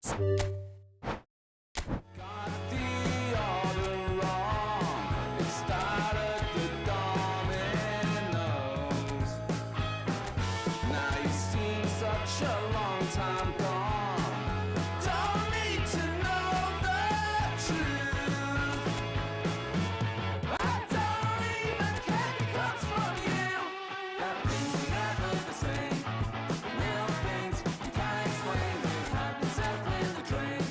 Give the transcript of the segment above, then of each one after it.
Got the order wrong. It started the dominoes. Now you seem such a long time gone. Don't need to know the truth. I don't even care if it comes from you. That things are never the same. Little things you can't explain. They have been circling the drain.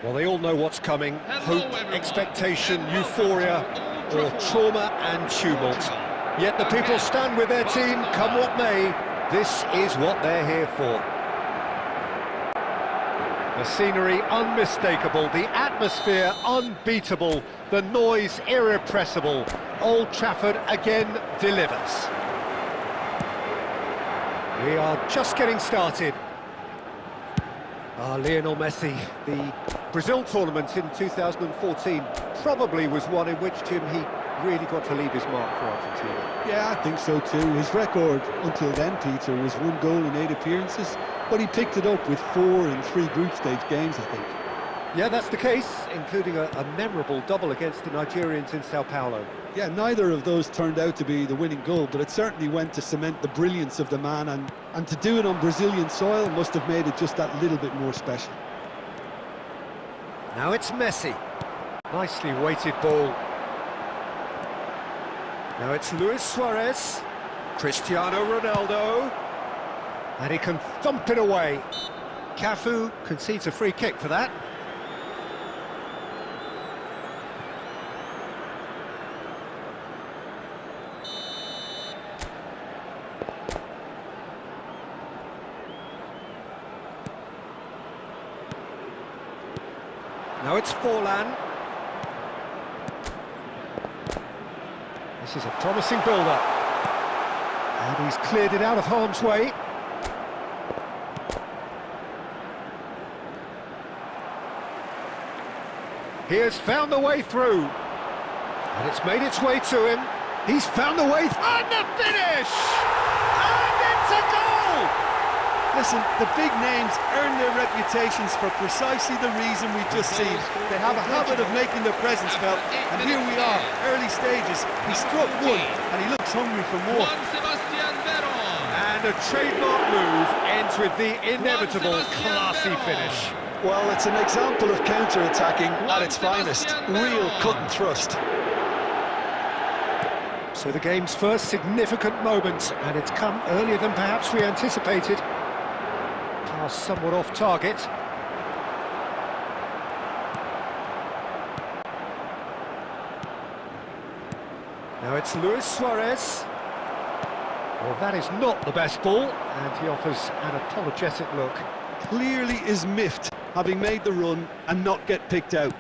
Well, they all know what's coming. Hope, expectation, euphoria, or trauma and tumult. Yet the people stand with their team, come what may. This is what they're here for. The scenery unmistakable, the atmosphere unbeatable, the noise irrepressible. Old Trafford again delivers. We are just getting started. Lionel Messi, the Brazil tournament in 2014 probably was one in which, Jim, he really got to leave his mark for Argentina. Yeah, I think so too. His record until then, Peter, was 1 goal in 8 appearances, but he picked it up with 4 in 3 group stage games, I think. Yeah, that's the case, including a memorable double against the Nigerians in Sao Paulo. Yeah, neither of those turned out to be the winning goal, but it certainly went to cement the brilliance of the man, and to do it on Brazilian soil must have made it just that little bit more special. Now it's Messi. Nicely weighted ball. Now it's Luis Suarez. Cristiano Ronaldo. And he can thump it away. Cafu concedes a free kick for that. Now it's Forlan. This is a promising build-up. And he's cleared it out of harm's way. He has found the way through. And it's made its way to him. He's found the way and the finish! And it's a goal! Listen, the big names earn their reputations for precisely the reason we've just seen. They have a habit of making their presence felt, and here we are, early stages. He struck one, and he looks hungry for more. And a trademark move ends with the inevitable classy finish. Well, it's an example of counter-attacking at its finest. Real cut and thrust. So the game's first significant moment, and it's come earlier than perhaps we anticipated. Pass somewhat off target. Now it's Luis Suarez. Well, that is not the best ball, and he offers an apologetic look. Clearly is miffed, having made the run and not get picked out.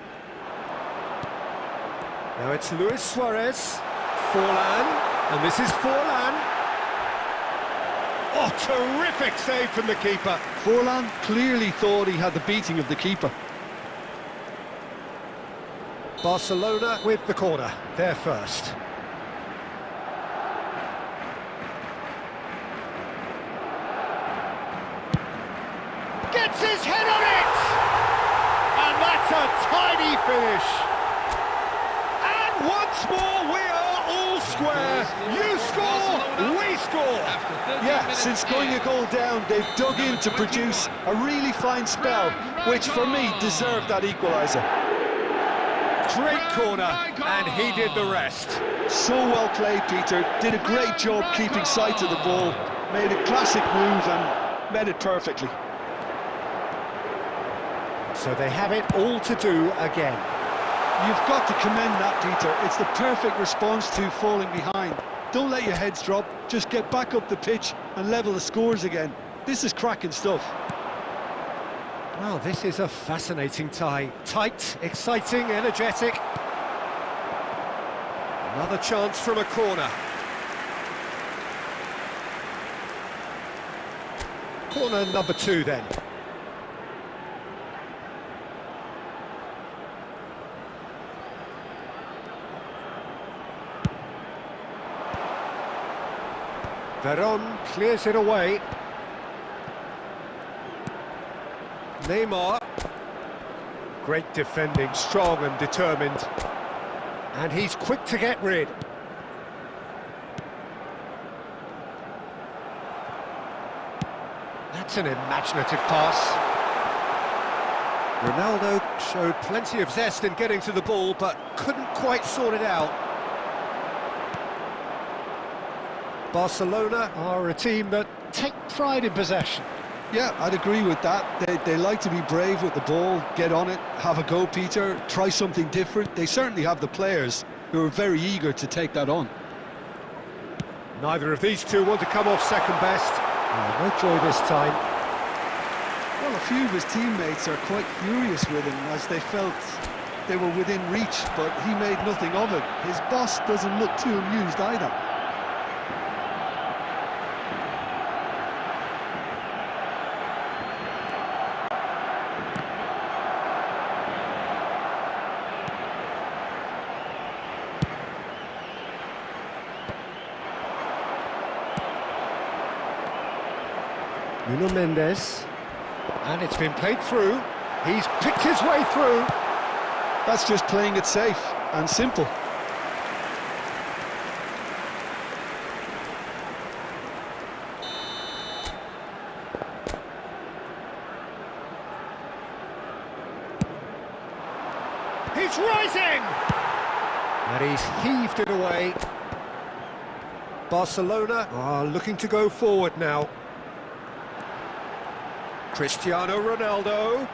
Now it's Luis Suarez. Forlan, and this is Forlan. Oh, terrific save from the keeper. Forlan clearly thought he had the beating of the keeper. Barcelona with the corner, they're first. Gets his head on it! And that's a tidy finish. And once more we are all square. You score, we score. Yeah, since going a goal down, they've dug in to produce a really fine spell, which for me deserved that equaliser. Great corner, and he did the rest. So well played, Peter. Did a great job keeping sight of the ball. Made a classic move and met it perfectly. So they have it all to do again. You've got to commend that, Peter. It's the perfect response to falling behind. Don't let your heads drop, just get back up the pitch and level the scores again. This is cracking stuff. Well, this is a fascinating tie. Tight, exciting, energetic. Another chance from a corner. Corner number 2 then. Veron clears it away. Neymar. Great defending, strong and determined. And he's quick to get rid. That's an imaginative pass. Ronaldo showed plenty of zest in getting to the ball, but couldn't quite sort it out. Barcelona are a team that take pride in possession. Yeah, I'd agree with that. They like to be brave with the ball, get on it, have a go, Peter, try something different. They certainly have the players who are very eager to take that on. Neither of these two want to come off second best. No joy this time. Well, a few of his teammates are quite furious with him as they felt they were within reach, but he made nothing of it. His boss doesn't look too amused either. Nuno Mendes. And it's been played through. He's picked his way through. That's just playing it safe and simple. He's rising! And he's heaved it away. Barcelona are looking to go forward now. Cristiano Ronaldo.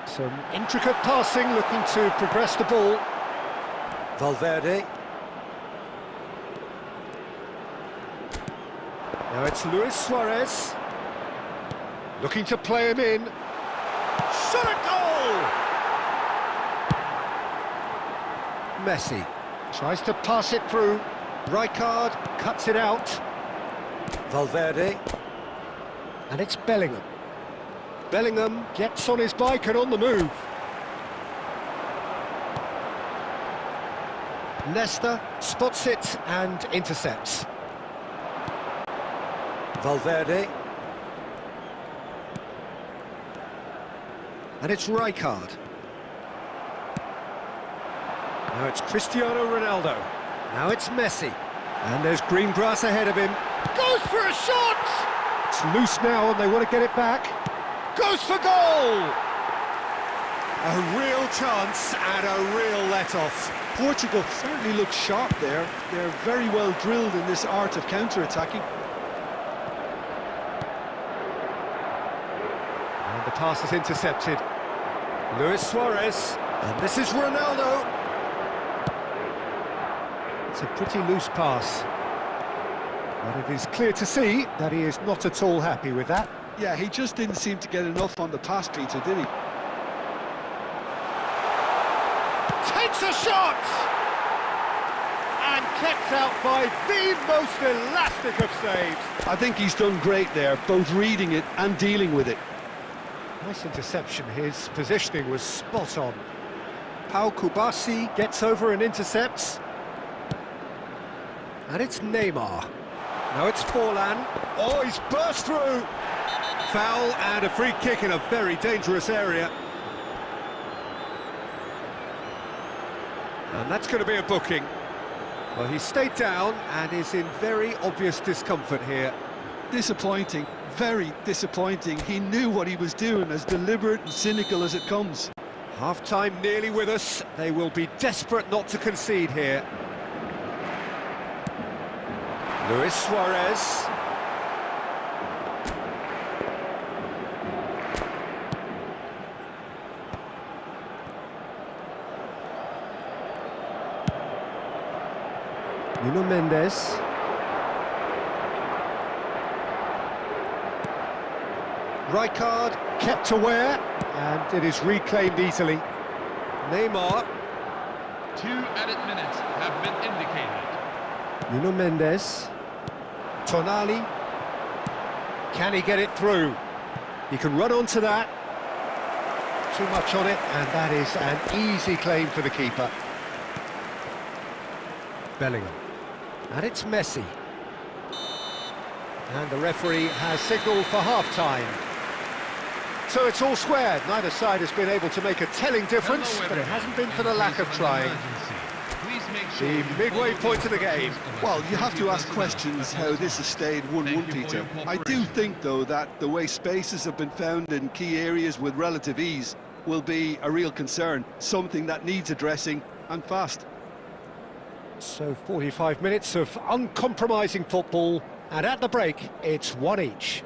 Some intricate passing, looking to progress the ball. Valverde. Now it's Luis Suarez. Looking to play him in. Shot at goal! Messi tries to pass it through. Rijkaard cuts it out. Valverde. And it's Bellingham. Bellingham gets on his bike and on the move. Nesta spots it and intercepts. Valverde. And it's Rijkaard. Now it's Cristiano Ronaldo. Now it's Messi. And there's green grass ahead of him. Goes for a shot! It's loose now and they want to get it back. Goes for goal! A real chance and a real let-off. Portugal certainly look sharp there. They're very well drilled in this art of counter-attacking. And the pass is intercepted. Luis Suarez. And this is Ronaldo. It's a pretty loose pass. But it is clear to see that he is not at all happy with that. Yeah, he just didn't seem to get enough on the pass, Peter, did he? Takes a shot! And kept out by the most elastic of saves. I think he's done great there, both reading it and dealing with it. Nice interception. His positioning was spot on. Pau Kubasi gets over and intercepts. And it's Neymar. Now it's Forlan. Oh, he's burst through! Foul and a free kick in a very dangerous area. And that's going to be a booking. Well, he stayed down and is in very obvious discomfort here. Disappointing, very disappointing. He knew what he was doing, as deliberate and cynical as it comes. Half-time nearly with us. They will be desperate not to concede here. Luis Suarez. Nuno Mendes. Rijkaard kept aware, and it is reclaimed easily. Neymar. 2 added minutes have been indicated. Nuno Mendes. Tonali. Can he get it through? He can run onto that. Too much on it, and that is an easy claim for the keeper. Bellingham. And it's Messi. And the referee has signalled for half-time. So it's all squared. Neither side has been able to make a telling difference, but it hasn't been for the lack of trying. The midway point of the game. Well, you have to ask questions how this has stayed 1-1, Peter. I do think, though, that the way spaces have been found in key areas with relative ease will be a real concern, something that needs addressing, and fast. So 45 minutes of uncompromising football, and at the break, it's 1 each.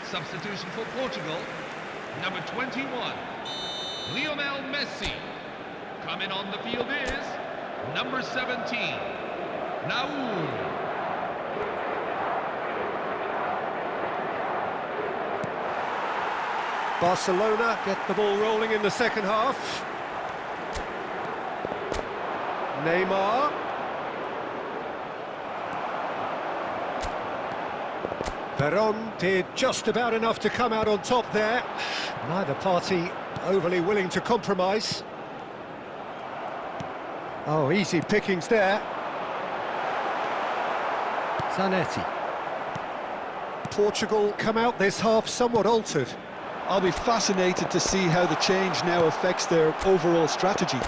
Substitution for Portugal, number 21, Lionel Messi. Coming on the field is number 17, Naúl. Barcelona get the ball rolling in the second half. Neymar. Veron did just about enough to come out on top there. Neither party overly willing to compromise. Oh, easy pickings there. Zanetti. Portugal come out this half somewhat altered. I'll be fascinated to see how the change now affects their overall strategy.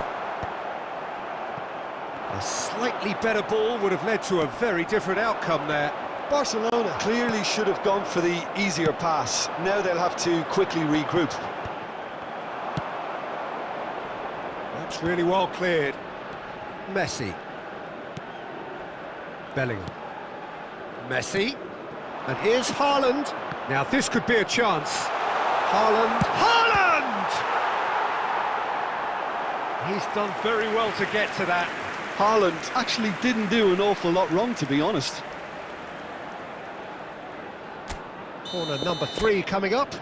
A slightly better ball would have led to a very different outcome there. Barcelona clearly should have gone for the easier pass. Now they'll have to quickly regroup. That's really well cleared. Messi. Bellingham. Messi. And here's Haaland. Now this could be a chance. Haaland. Haaland! He's done very well to get to that. Haaland actually didn't do an awful lot wrong, to be honest. Corner number 3 coming up.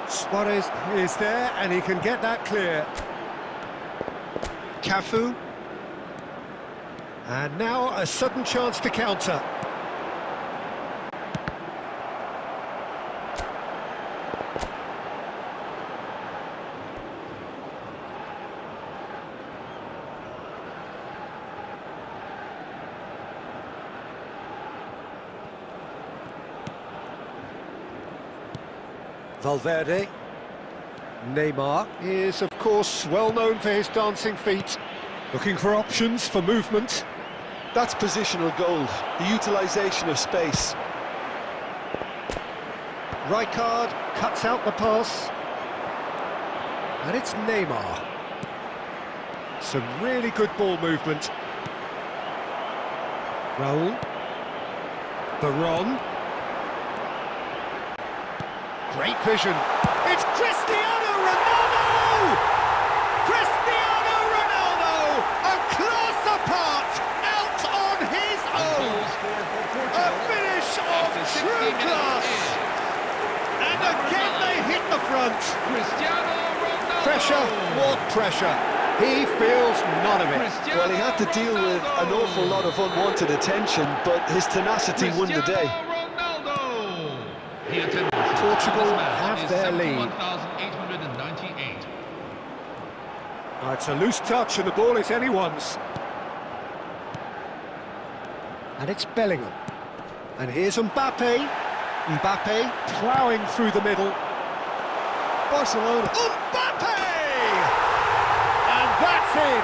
Suarez is there and he can get that clear. Cafu. And now a sudden chance to counter. Valverde. Neymar is, of course, well known for his dancing feet. Looking for options for movement. That's positional goal, the utilisation of space. Rijkaard cuts out the pass. And it's Neymar. Some really good ball movement. Raul. Veron. Great vision. It's Cristiano Ronaldo! Cristiano Ronaldo! A class apart, out on his own! A finish of true class! And again they hit the front. Cristiano Ronaldo. Pressure, what pressure? He feels none of it. Well, he had to deal with an awful lot of unwanted attention, but his tenacity won the day. Portugal have their lead. It's a loose touch and the ball is anyone's. And it's Bellingham. And here's Mbappe. Mbappe ploughing through the middle. Barcelona. Mbappe! And that's in.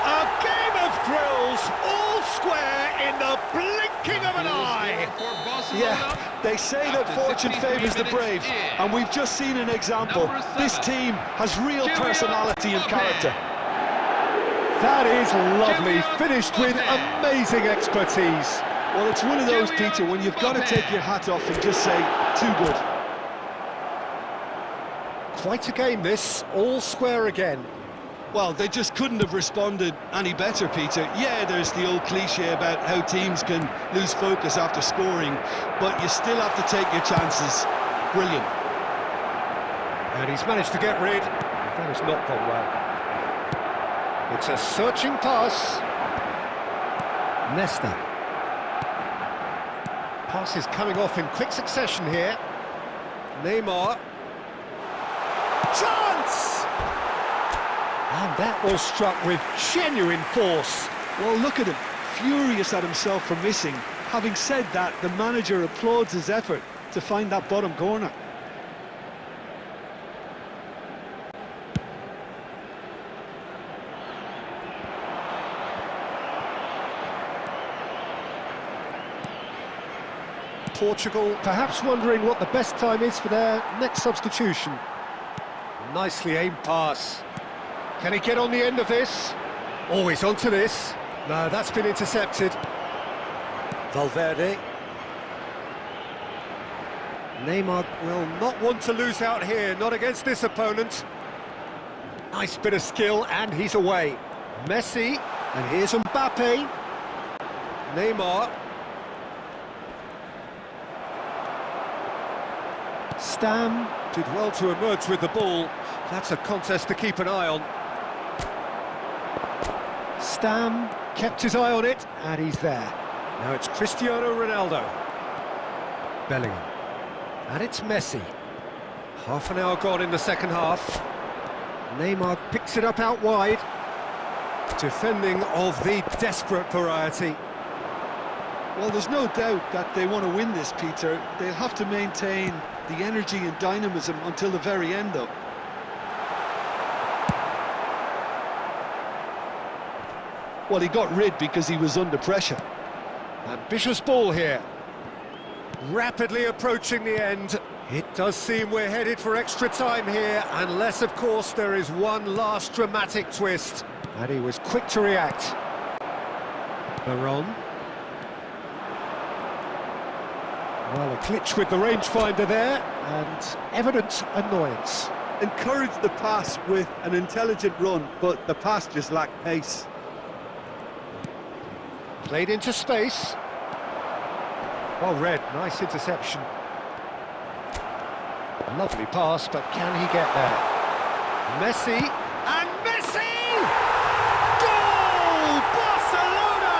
A game of thrills, all square in the blinking of an eye. Yeah, they say that fortune favours the brave, and we've just seen an example. This team has real personality and character. That is lovely, finished with amazing expertise. Well, it's one of those, Peter, when you've got to take your hat off and just say, too good. Quite a game this, all square again. Well, they just couldn't have responded any better, Peter. Yeah, there's the old cliche about how teams can lose focus after scoring, but you still have to take your chances. Brilliant. And he's managed to get rid. That has not gone well. It's a searching pass. Nesta. Pass is coming off in quick succession here. Neymar. Chance! And that was struck with genuine force. Well, look at him, furious at himself for missing. Having said that, the manager applauds his effort to find that bottom corner. Portugal perhaps wondering what the best time is for their next substitution. Nicely aimed pass. Can he get on the end of this? Oh, he's onto this. No, that's been intercepted. Valverde. Neymar will not want to lose out here, not against this opponent. Nice bit of skill, and he's away. Messi, and here's Mbappe. Neymar. Stam did well to emerge with the ball. That's a contest to keep an eye on. Stam kept his eye on it, and he's there. Now it's Cristiano Ronaldo. Bellingham. And it's Messi. Half an hour gone in the second half. Neymar picks it up out wide. Defending of the desperate variety. Well, there's no doubt that they want to win this, Peter. They'll have to maintain the energy and dynamism until the very end, though. Well, he got rid because he was under pressure. Ambitious ball here. Rapidly approaching the end. It does seem we're headed for extra time here, unless, of course, there is one last dramatic twist. And he was quick to react. Baron. Well, a glitch with the rangefinder there, and evident annoyance. Encouraged the pass with an intelligent run, but the pass just lacked pace. Played into space. Well read, nice interception. Lovely pass, but can he get there? Messi, and Messi! Goal! Barcelona!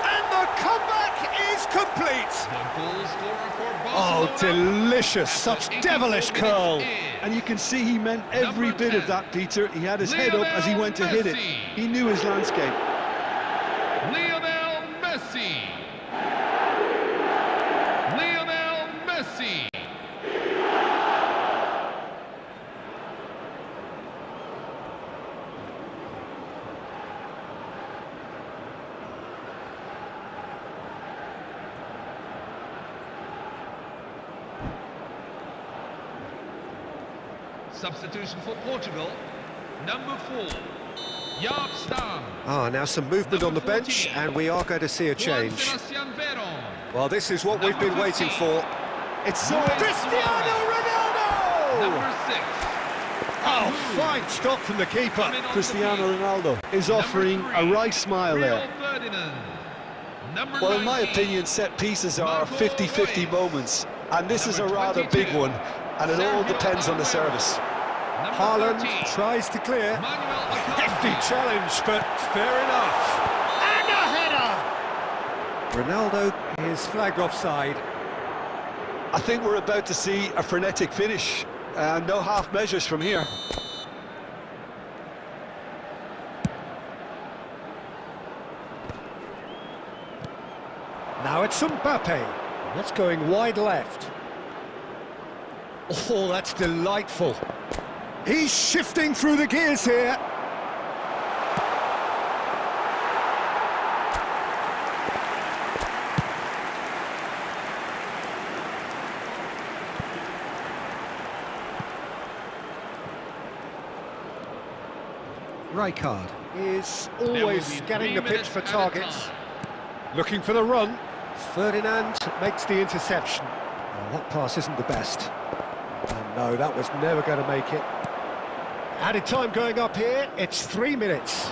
And the comeback is complete! The goal scorer for Oh, Barcelona. delicious, such devilish curl. And you can see he meant every Number bit of 10, that, Peter. He had his head up as he went to hit it. Messi. He knew his landscape. Lionel Messi. Lionel Messi. Substitution for Portugal. Number 4, Jaap Stam. Ah, now some movement on the bench, and we are going to see a change. Sebastian Veron. Well, this is what we've been waiting for. It's so... Cristiano Ronaldo! Number 6. Oh, fine stop from the keeper. Cristiano Ronaldo is offering a right smile there. Well, in my opinion, set pieces are 50-50 moments, and this is a rather big one, and it all depends on the service. Haaland tries to clear. Hefty challenge, but fair enough. And a header! Ronaldo is flagged offside. I think we're about to see a frenetic finish. No half measures from here. Now it's Mbappe. That's going wide left. Oh, that's delightful. He's shifting through the gears here. Rijkaard is always scanning the pitch for targets. Looking for the run. Ferdinand makes the interception. Oh, that pass isn't the best. And no, that was never going to make it. Added time going up here, it's 3 minutes.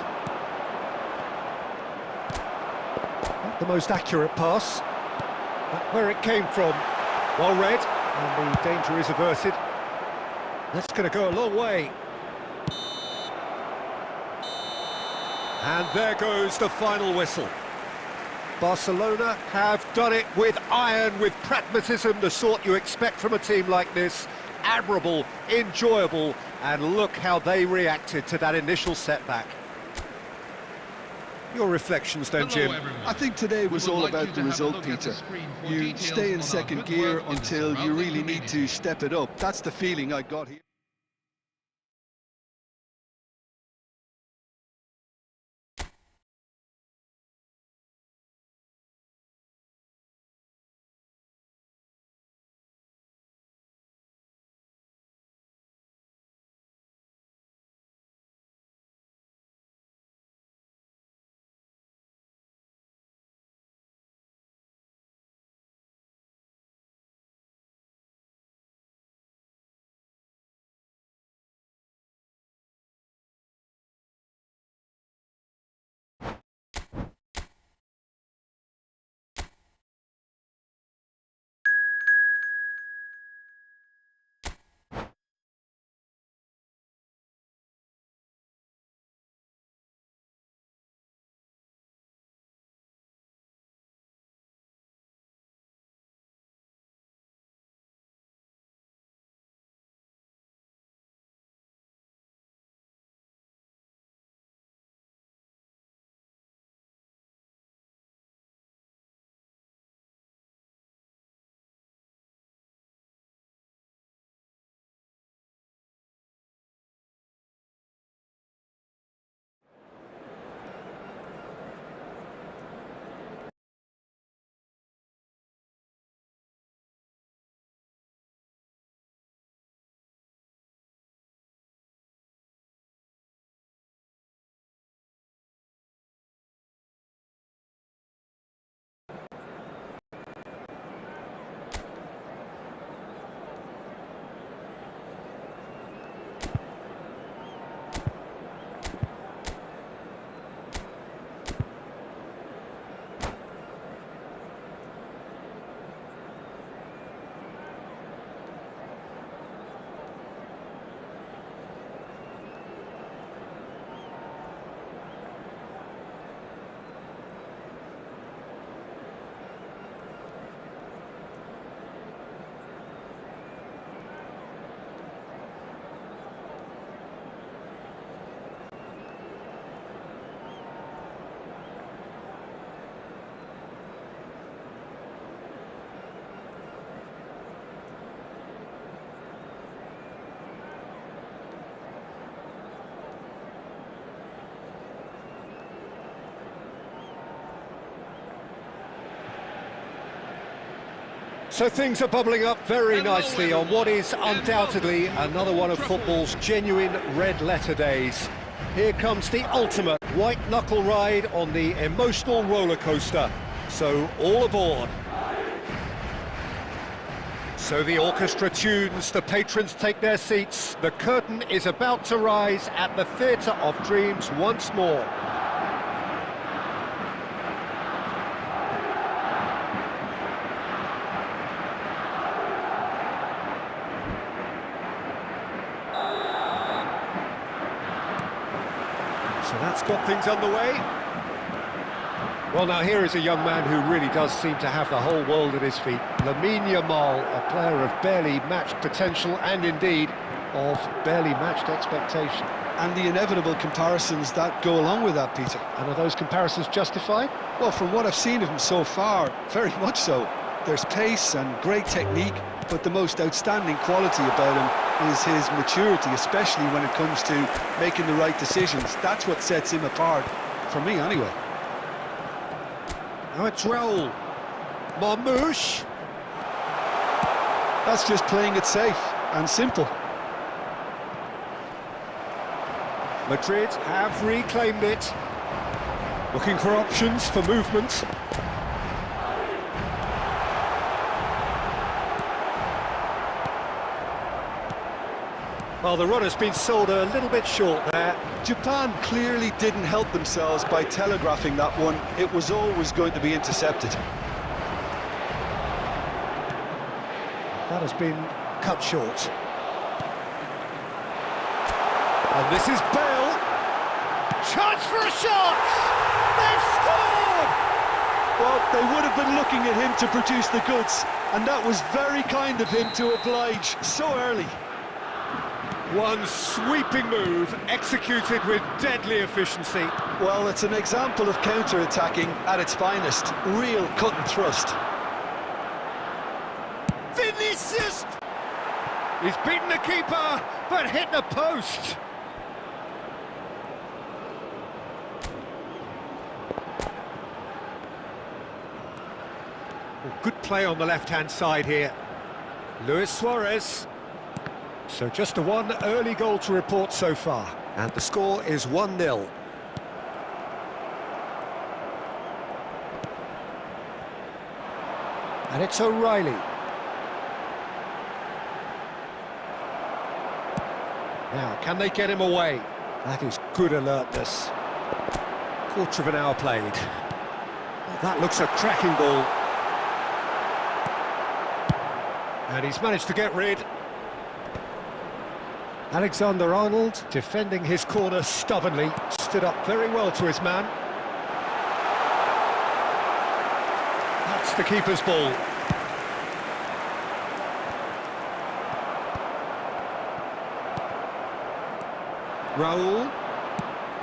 Not the most accurate pass, but where it came from. Well read, and the danger is averted. That's going to go a long way. And there goes the final whistle. Barcelona have done it with iron, with pragmatism, the sort you expect from a team like this. Admirable, enjoyable, and look how they reacted to that initial setback. Your reflections then, Jim? I think today was all about the result, Peter. You stay in second gear until you really need to step it up. That's the feeling I got here. So things are bubbling up very nicely on what is undoubtedly another one of football's genuine red-letter days. Here comes the ultimate white-knuckle ride on the emotional roller coaster. So all aboard. So the orchestra tunes, the patrons take their seats. The curtain is about to rise at the Theatre of Dreams once more. So that's got things underway. Well, now here is a young man who really does seem to have the whole world at his feet. Lamine Yamal, a player of barely matched potential and indeed of barely matched expectation. And the inevitable comparisons that go along with that, Peter. And are those comparisons justified? Well, from what I've seen of him so far, very much so. There's pace and great technique, but the most outstanding quality about him is his maturity, especially when it comes to making the right decisions. That's what sets him apart, for me anyway. Now it's Raul. Marmouche. That's just playing it safe and simple. Madrid have reclaimed it. Looking for options for movement. Well, the run has been sold a little bit short there. Japan clearly didn't help themselves by telegraphing that one. It was always going to be intercepted. That has been cut short. And this is Bale. Chance for a shot! They've scored! Well, they would have been looking at him to produce the goods, and that was very kind of him to oblige so early. One sweeping move, executed with deadly efficiency. Well, it's an example of counter-attacking at its finest. Real cut and thrust. Vinicius! He's beaten the keeper, but hit the post. Well, good play on the left-hand side here. Luis Suarez. So just the one early goal to report so far, and the score is 1-0. And it's O'Reilly. Now, can they get him away? That is good alertness. Quarter of an hour played. Well, that looks a cracking ball. And he's managed to get rid. Alexander-Arnold, defending his corner stubbornly, stood up very well to his man. That's the keeper's ball. Raul.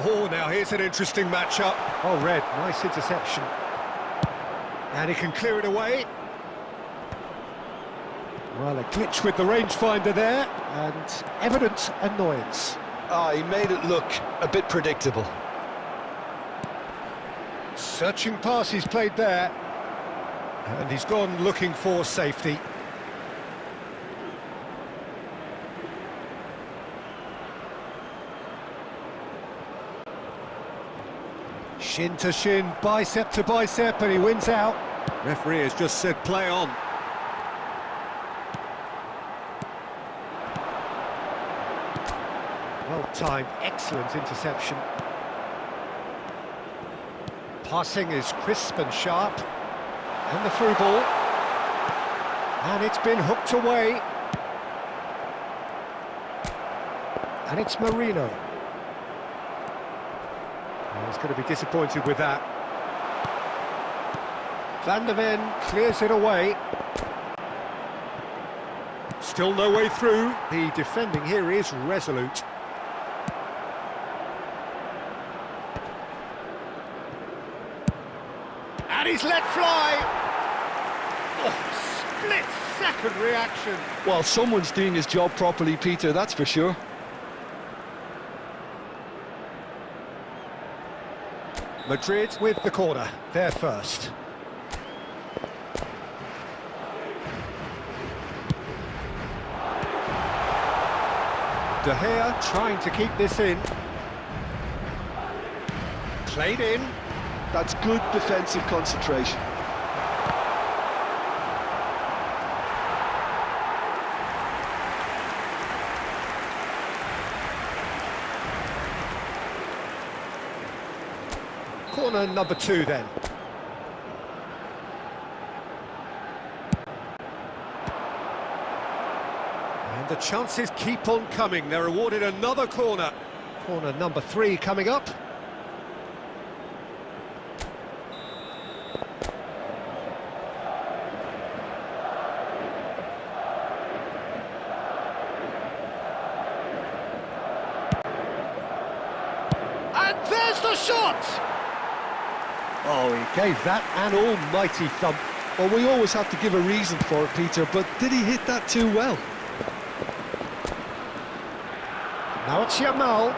Oh, now here's an interesting matchup. Oh, Red, nice interception. And he can clear it away. Well, a glitch with the rangefinder there, and evident annoyance. He made it look a bit predictable. Searching pass he's played there, and he's gone looking for safety. Shin to shin, bicep to bicep, and he wins out. Referee has just said play on. Well-timed, excellent interception. Passing is crisp and sharp. And the through ball. And it's been hooked away. And it's Marino. Well, he's going to be disappointed with that. Van der Ven clears it away. Still no way through. The defending here is resolute. And he's let fly. Oh, split-second reaction. Well, someone's doing his job properly, Peter, that's for sure. Madrid with the corner, they're first. De Gea trying to keep this in. Played in. That's good defensive concentration. Corner number 2 then. And the chances keep on coming. They're awarded another corner. Corner number 3 coming up. And there's the shot! Oh, he gave that an almighty thump. Well, we always have to give a reason for it, Peter, but did he hit that too well? Now it's Yamal.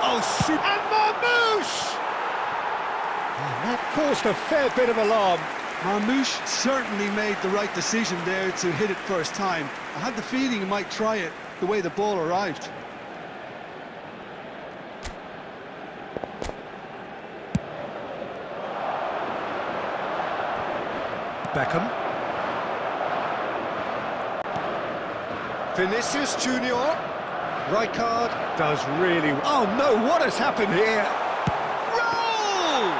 Oh, shoot! And Marmouche! And that caused a fair bit of alarm. Marmouche certainly made the right decision there to hit it first time. I had the feeling he might try it the way the ball arrived. Beckham. Vinicius Junior. Rijkaard does really... Oh no, what has happened here? Roll!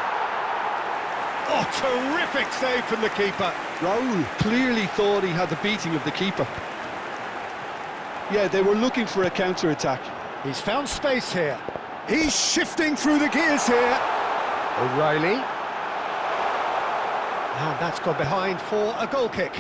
Oh, terrific save from the keeper. Raul clearly thought he had the beating of the keeper. Yeah, they were looking for a counter-attack. He's found space here. He's shifting through the gears here. O'Reilly. And that's gone behind for a goal kick.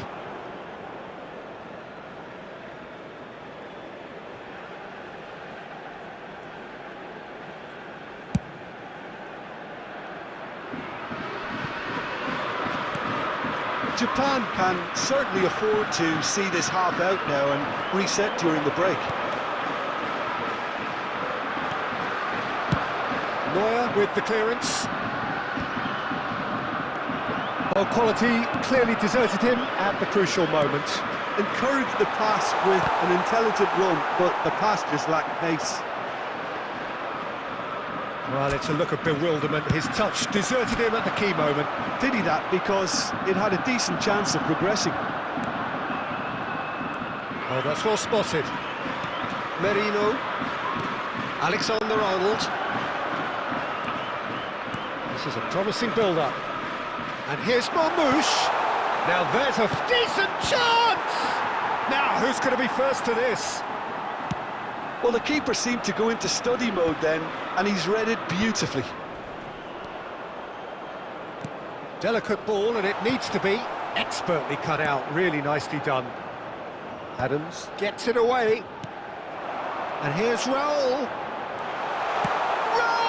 Japan can certainly afford to see this half out now and reset during the break. Neuer with the clearance. Well, quality clearly deserted him at the crucial moment. Encouraged the pass with an intelligent run, but the pass just lacked pace. Well, it's a look of bewilderment. His touch deserted him at the key moment. Pity that, because it had a decent chance of progressing. Oh, that's well spotted. Merino. Alexander-Arnold. This is a promising build-up. And here's Marmouche. Now there's a decent chance! Now, who's going to be first to this? Well, the keeper seemed to go into study mode then, and he's read it beautifully. Delicate ball, and it needs to be expertly cut out. Really nicely done. Adams gets it away. And here's Raul.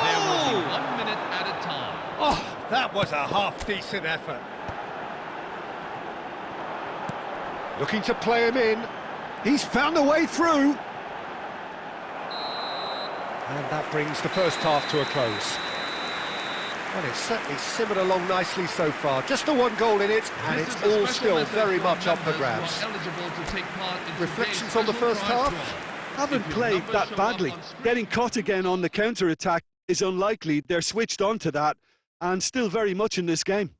There will Raul! be 1 minute at a time. Oh, that was a half-decent effort. Looking to play him in. He's found a way through. And that brings the first half to a close. Well, it's certainly simmered along nicely so far. Just the 1 goal in it, and it's all still very much up for grabs. Reflections on the first half? Haven't played that badly. Getting caught again on the counter-attack is unlikely. They're switched on to that, and still very much in this game.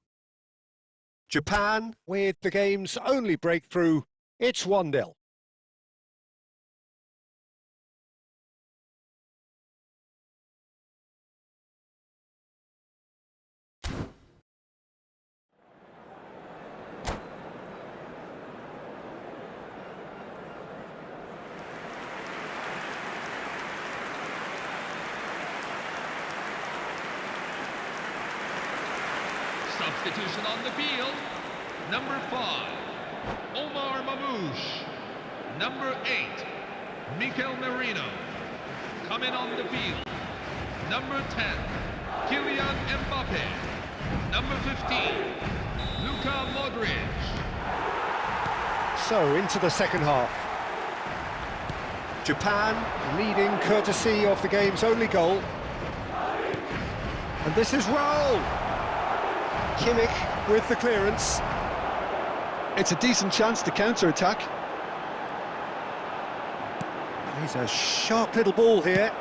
Japan, with the game's only breakthrough, it's 1-0. Substitution on the field. Number 5, Omar Mamouche. Number 8, Mikel Merino. Coming on the field. Number 10, Kylian Mbappe. Number 15, Luka Modric. So, into the second half. Japan leading courtesy of the game's only goal. And this is Raul. Kimmich with the clearance. It's a decent chance to counter-attack. He's a sharp little ball here.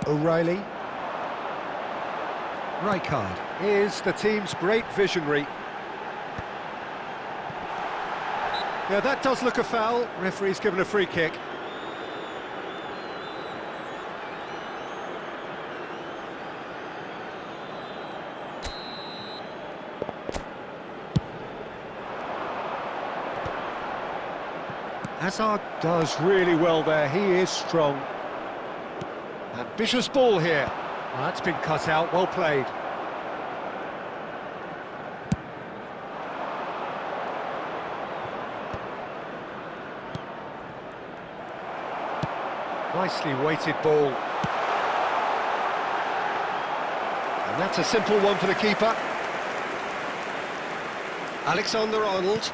O'Reilly. Rijkaard is the team's great visionary. Yeah, that does look a foul. Referee's given a free kick. Hazard does really well there. He is strong. Ambitious ball here. Well, that's been cut out. Well played. Nicely weighted ball. And that's a simple one for the keeper. Alexander-Arnold.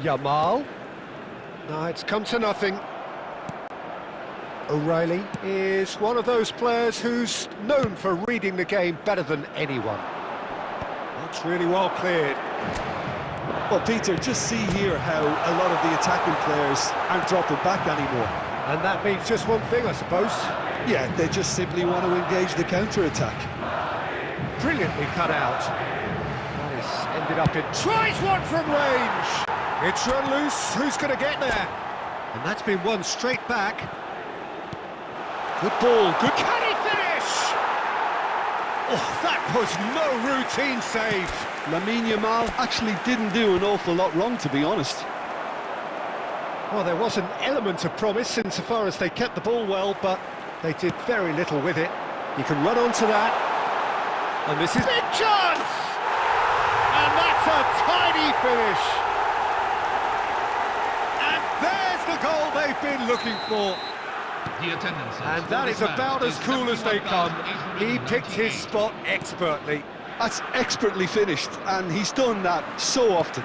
Yamal. No, it's come to nothing. O'Reilly is one of those players who's known for reading the game better than anyone. That's really well cleared. Well, Peter, just see here how a lot of the attacking players aren't dropping back anymore. And that means just one thing, I suppose. Yeah, they just simply want to engage the counter-attack. Brilliantly cut out. That is ended up in... Tries one from range! It's run loose, who's going to get there? And that's been won straight back. Good ball, good... Can he finish? Oh, that was no routine save. Lamine Yamal actually didn't do an awful lot wrong, to be honest. Well, there was an element of promise insofar as they kept the ball well, but they did very little with it. You can run onto that. And this is... Big chance! And that's a tidy finish. And there's the goal they've been looking for. The attendance. And that is about as cool as they come. He picked his spot expertly. That's expertly finished, and he's done that so often.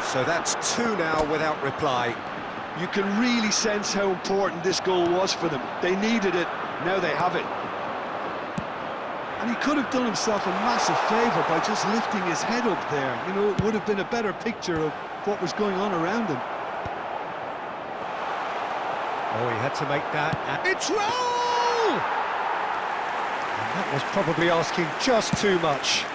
So that's two now without reply. You can really sense how important this goal was for them. They needed it, now they have it. And he could have done himself a massive favour by just lifting his head up there. You know, it would have been a better picture of what was going on around him. Oh, he had to make that. It's roll! And that was probably asking just too much.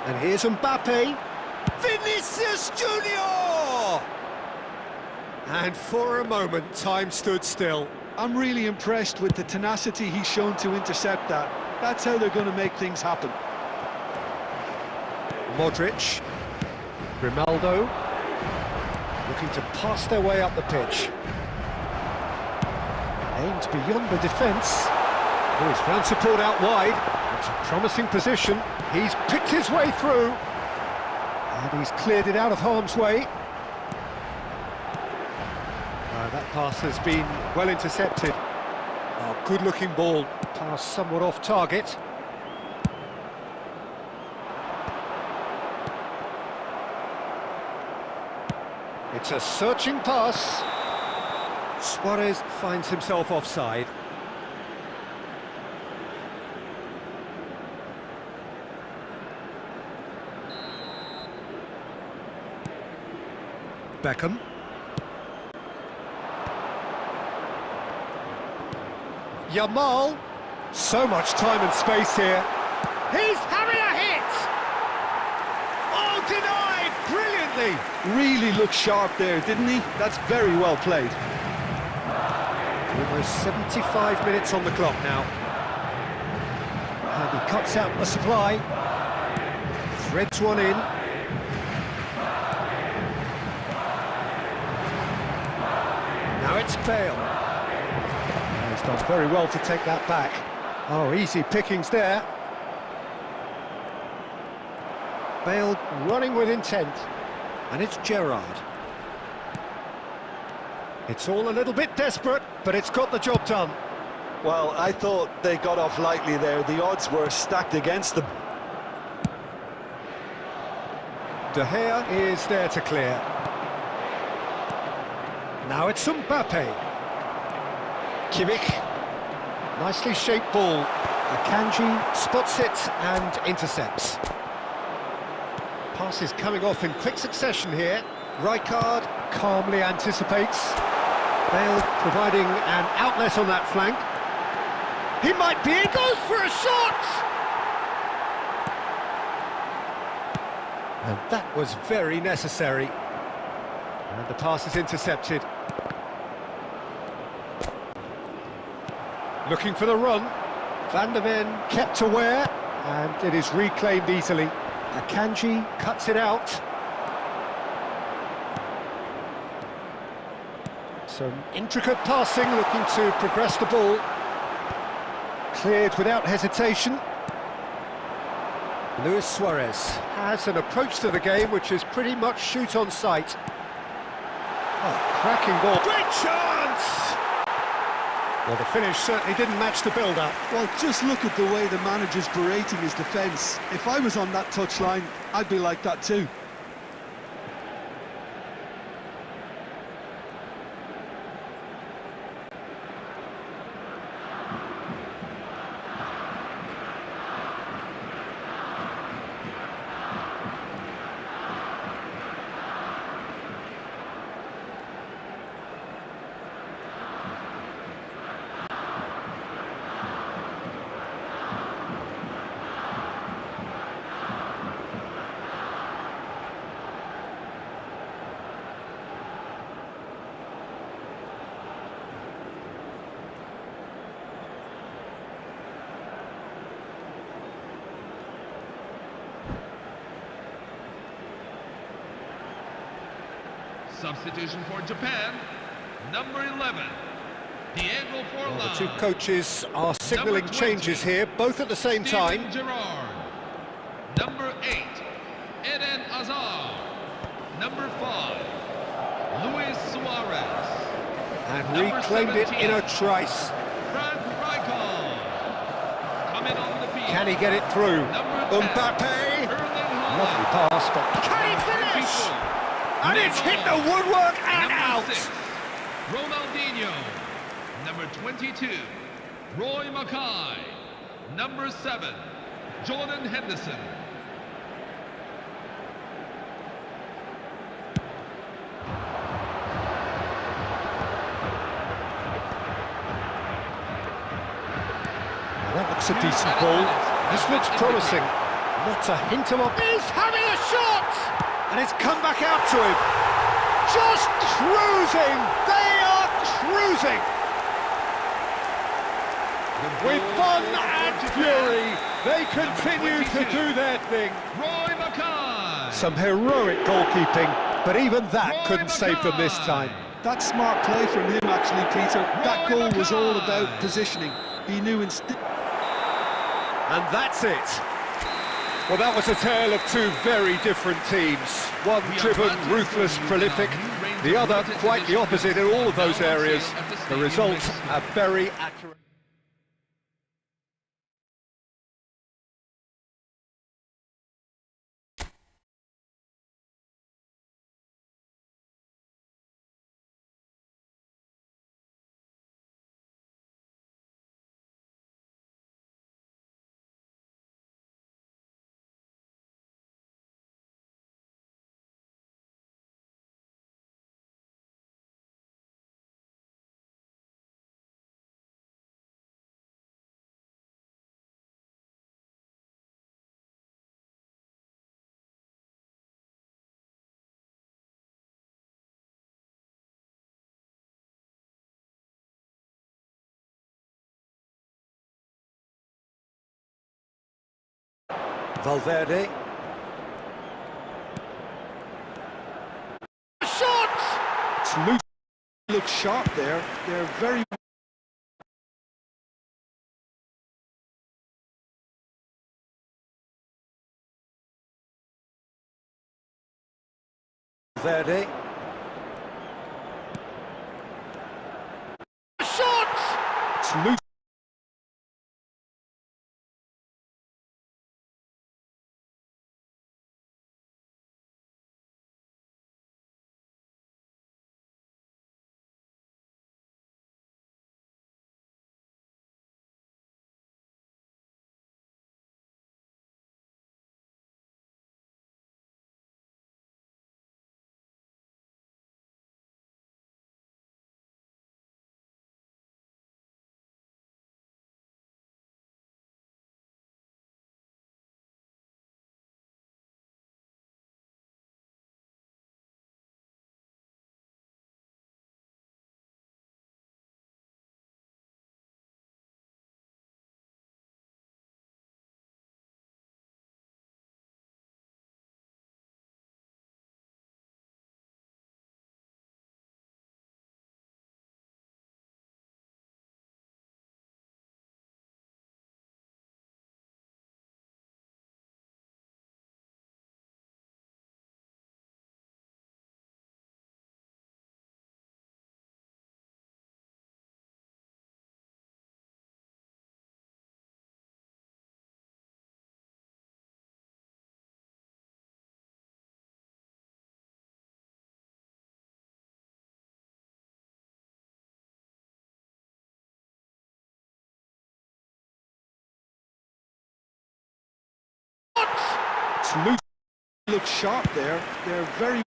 And here's Mbappe. Vinicius Junior! And for a moment, time stood still. I'm really impressed with the tenacity he's shown to intercept that. That's how they're going to make things happen. Modric. Grimaldo. Looking to pass their way up the pitch. Aimed beyond the defence. Oh, he's found support out wide. It's a promising position. He's picked his way through. And he's cleared it out of harm's way. That pass has been well intercepted. Oh, good-looking ball. Pass somewhat off target. It's a searching pass. Suarez finds himself offside. Beckham. Yamal. So much time and space here. He's having a hit! Oh, denied brilliantly! Really looked sharp there, didn't he? That's very well played. Almost 75 minutes on the clock now. And he cuts out the supply. Threads one in. Now it's Bale. He's done very well to take that back. Oh, easy pickings there. Bale running with intent. And it's Gerrard. It's all a little bit desperate, but it's got the job done. Well, I thought they got off lightly there. The odds were stacked against them. De Gea is there to clear. Now it's Mbappe. Kimmich. Nicely shaped ball. Akanji spots it and intercepts. Passes coming off in quick succession here. Rijkaard calmly anticipates. Bale providing an outlet on that flank. He might be, he goes for a shot! And that was very necessary. And the pass is intercepted. Looking for the run. Van der Ven kept aware, and it is reclaimed easily. Akanji cuts it out. Some intricate passing, looking to progress the ball. Cleared without hesitation. Luis Suarez has an approach to the game which is pretty much shoot on sight. Oh, cracking ball. Great chance! Well, the finish certainly didn't match the build-up. Well, just look at the way the manager's berating his defence. If I was on that touchline, I'd be like that too. Substitution for Japan, number 11, Diego Forlan. Well, the two coaches are signalling changes here, both at the same time. Gerrard. Number 8, Eden Hazard. Number 5, Luis Suarez. And Number reclaimed it 17, in a trice. Frank Rijkaard. Coming on the field. Can he get it through? Number 10, Mbappe! Erling Lovely Haaland. pass, but can he finish? And it's hit the woodwork and Number out! 6, Ronaldinho. Number 22, Roy Mackay. Number 7, Jordan Henderson. Now that looks a decent ball. This looks promising. Not a hint of a... He's having a shot! And it's come back out to him. Just cruising! They are cruising! With fun and fury, they continue to do their thing. Roy Mackay. Some heroic goalkeeping, but even that couldn't save them this time. That's smart play from him, actually, Peter. That goal was all about positioning. He knew instead. And that's it. Well, that was a tale of two very different teams. One driven, ruthless, prolific. The other quite the opposite in all of those areas. The result, a very accurate... Valverde. Shot! It's loose. Looks sharp there. They're very... Valverde. Shot! It's loose. just look sharp there. They're very...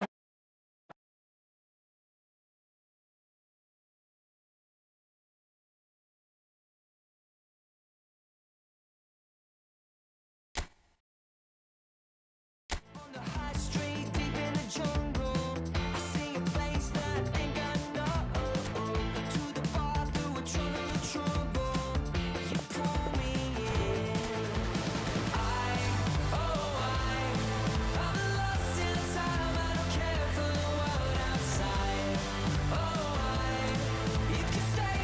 On the high street, deep in the jungle, I see a face that ain't got no. To the bar, through a tunnel of trouble, you pull me in. I'm lost in time. I don't care for the world outside. You can stay.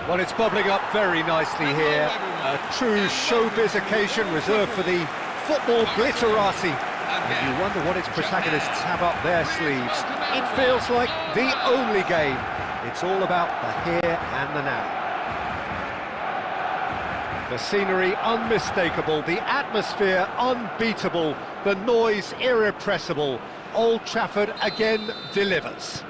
Well, it's bubbling up very nicely here. A true showbiz occasion reserved for the football glitterati. And you wonder what its protagonists have up their sleeves. It feels like the only game. It's all about the here and the now. The scenery unmistakable, the atmosphere unbeatable, the noise irrepressible. Old Trafford again delivers.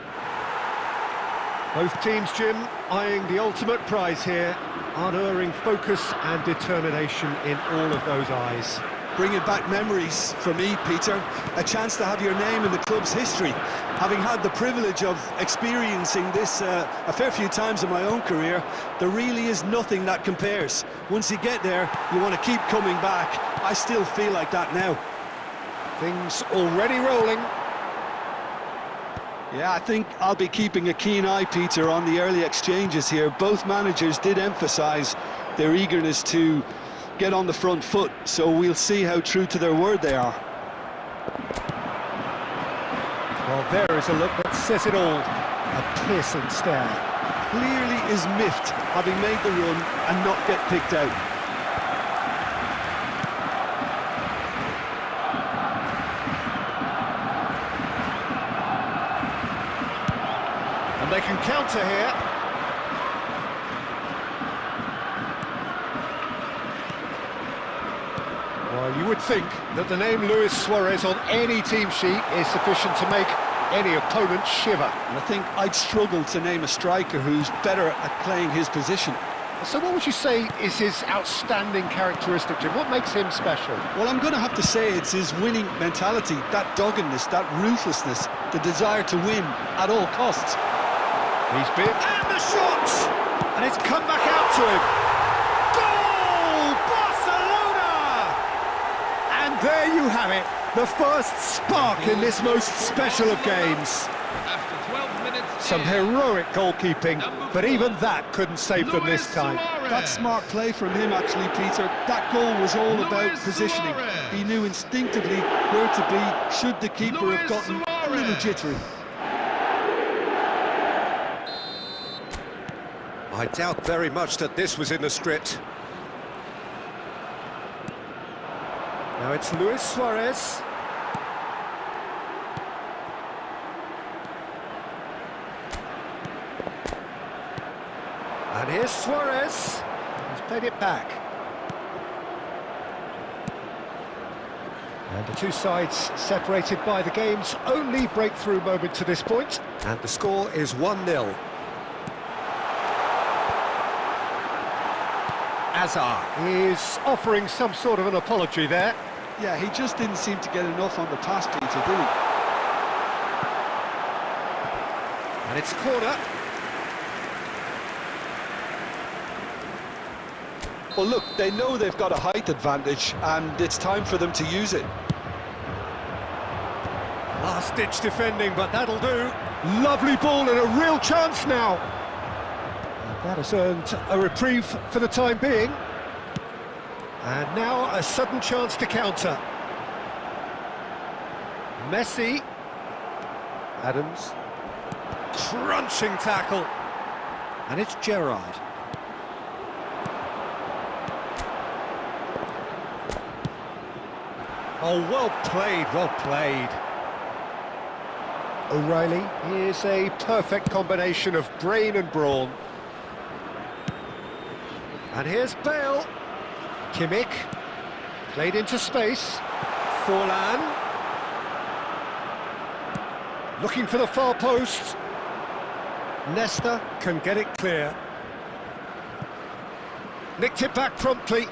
Both teams, Jim, eyeing the ultimate prize here. Unerring focus and determination in all of those eyes. Bringing back memories for me, Peter. A chance to have your name in the club's history. Having had the privilege of experiencing this a fair few times in my own career, there really is nothing that compares. Once you get there, you want to keep coming back. I still feel like that now. Things already rolling. Yeah, I think I'll be keeping a keen eye, Peter, on the early exchanges here. Both managers did emphasise their eagerness to get on the front foot, so we'll see how true to their word they are. Well, there is a look that says it all. A piercing stare. Clearly is miffed, having made the run and not get picked out. And they can counter here. Well, you would think that the name Luis Suarez on any team sheet is sufficient to make any opponent shiver. And I think I'd struggle to name a striker who's better at playing his position. So what would you say is his outstanding characteristic, Jim? What makes him special? Well, I'm going to have to say it's his winning mentality, that doggedness, that ruthlessness, the desire to win at all costs. He's been... And the shot! And it's come back out to him. Goal! Barcelona! And there you have it. The first spark in this most special of games. After 12 minutes, Some heroic goalkeeping, but even that couldn't save them this time. That's smart play from him, actually, Peter. That goal was all about positioning. He knew instinctively where to be, should the keeper have gotten a little jittery. I doubt very much that this was in the script. Now it's Luis Suarez. And here's Suarez. He's played it back. And the two sides separated by the game's only breakthrough moment to this point. And the score is 1-0. Azar is offering some sort of an apology there. Yeah, he just didn't seem to get enough on the pass, Peter, did he? And it's a corner. Well, look, they know they've got a height advantage, and it's time for them to use it. Last-ditch defending, but that'll do. Lovely ball and a real chance now. And that has earned a reprieve for the time being. And now a sudden chance to counter. Messi. Adams. Crunching tackle. And it's Gerrard. Oh, well played, well played. O'Reilly is a perfect combination of brain and brawn. And here's Bale. Kimmich. Played into space. Forlan. Looking for the far post. Nesta can get it clear. Nicked it back promptly.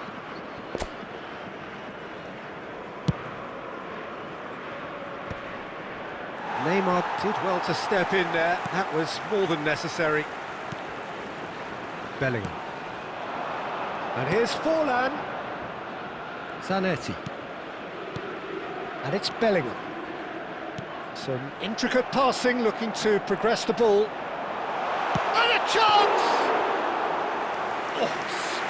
Neymar did well to step in there. That was more than necessary. Bellingham. And here's Forlan. Zanetti. And it's Bellingham. Some intricate passing, looking to progress the ball. And a chance! Oh,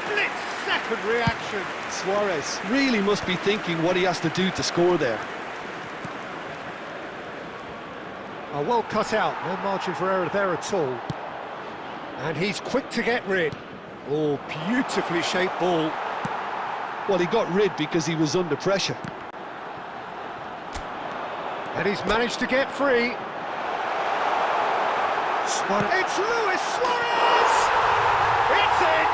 split-second reaction. Suarez really must be thinking what he has to do to score there. Oh, well cut out, no margin for error there at all. And he's quick to get rid. Oh, beautifully shaped ball. Well, he got rid because he was under pressure. And he's managed to get free. Suarez. It's Luis Suarez! It's in!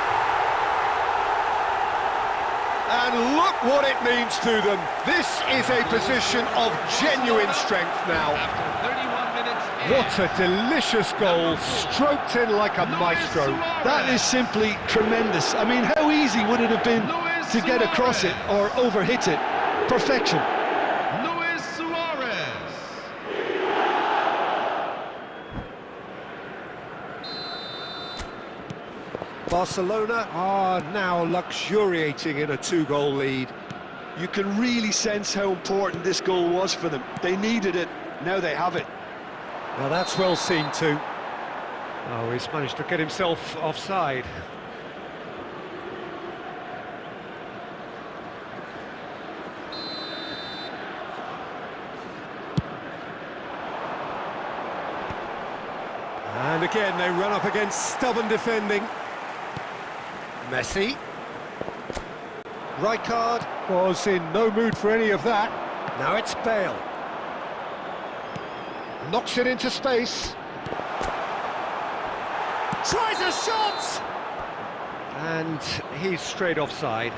And look what it means to them. This is a position of genuine strength now. After 31 minutes, What a delicious goal, stroked in like a maestro. That is simply tremendous. I mean, how easy would it have been to get across it or overhit it? Perfection. Luis Suarez. Barcelona are now luxuriating in a two-goal lead. You can really sense how important this goal was for them. They needed it, now they have it. Now that's well seen too. Oh, he's managed to get himself offside. And again, they run up against stubborn defending. Messi. Rijkaard was in no mood for any of that. Now it's Bale. Knocks it into space. Tries a shot! And he's straight offside.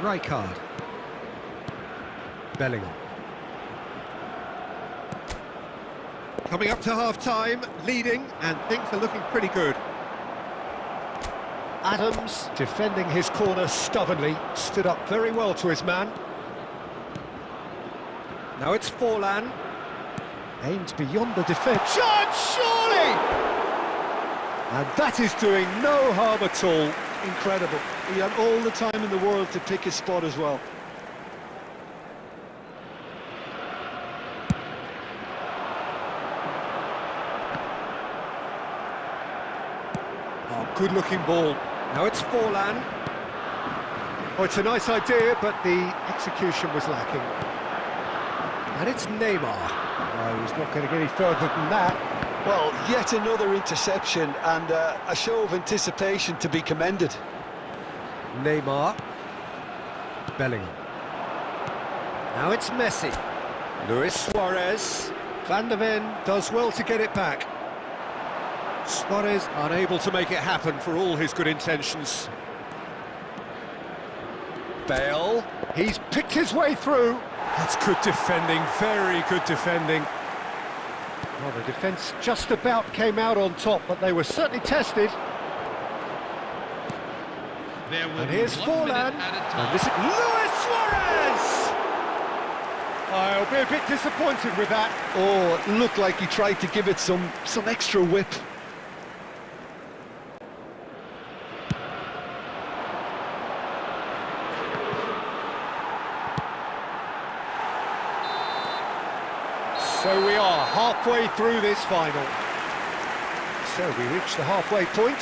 Rijkaard. Bellingham. Coming up to half-time, leading, and things are looking pretty good. Adams, defending his corner stubbornly, stood up very well to his man. Now it's Forlan. Aimed beyond the defence. Shot, surely! And that is doing no harm at all. Incredible. He had all the time in the world to pick his spot as well. Oh, good-looking ball. Now it's Forlan. Oh, it's a nice idea, but the execution was lacking. And it's Neymar. No, he's not going to get any further than that. Well, yet another interception and a show of anticipation to be commended. Neymar. Bellingham. Now it's Messi. Luis Suarez. Van de Ven does well to get it back. Suarez unable to make it happen for all his good intentions. Bale. He's picked his way through. That's good defending, very good defending. Well, the defence just about came out on top, but they were certainly tested. And here's Forlan, and this is Luis Suarez! I'll be a bit disappointed with that. Oh, it looked like he tried to give it some extra whip. So we are halfway through this final. So we reach the halfway point.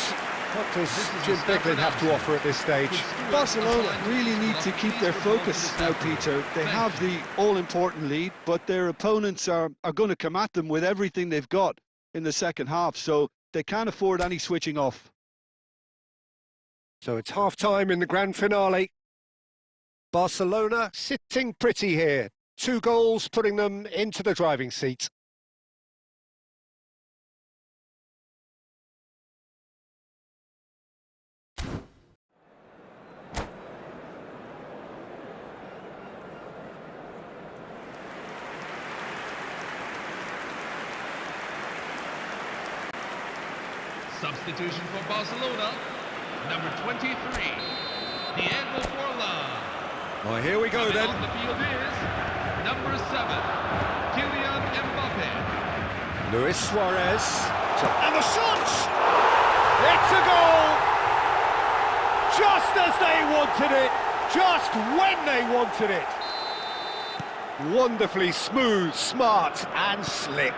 What does Jim Beglin have to offer at this stage? Barcelona really need to keep their focus now, Peter. They have the all-important lead, but their opponents are going to come at them with everything they've got in the second half, so they can't afford any switching off. So it's half-time in the grand finale. Barcelona sitting pretty here. 2 goals putting them into the driving seat. Substitution for Barcelona, number 23, Diego Forlan. Well, here we go then. On the field is number 7, Kylian Mbappe. Luis Suarez. And the shot! It's a goal! Just as they wanted it, just when they wanted it. Wonderfully smooth, smart and slick.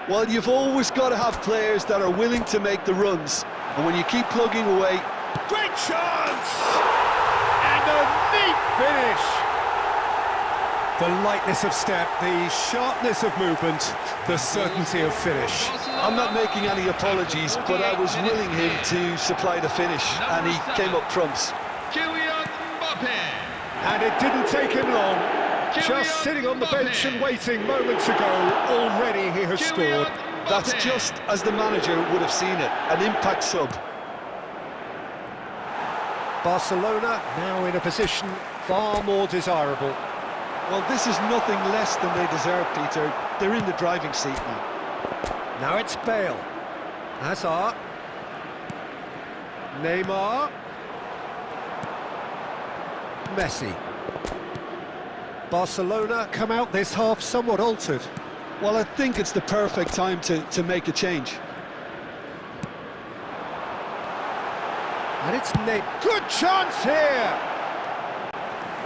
Well, you've always got to have players that are willing to make the runs, and when you keep plugging away... Great chance! And a neat finish! The lightness of step, the sharpness of movement, the certainty of finish. I'm not making any apologies, but I was willing him to supply the finish, and he came up trumps. Kylian Mbappe. And it didn't take him long. Just sitting on the bench and waiting moments ago, already he has scored. That's just as the manager would have seen it, an impact sub. Barcelona now in a position far more desirable. Well, this is nothing less than they deserve, Peter. They're in the driving seat now. Now it's Bale. Hazard. Neymar. Messi. Barcelona come out this half somewhat altered. Well, I think it's the perfect time to make a change. And it's good chance here!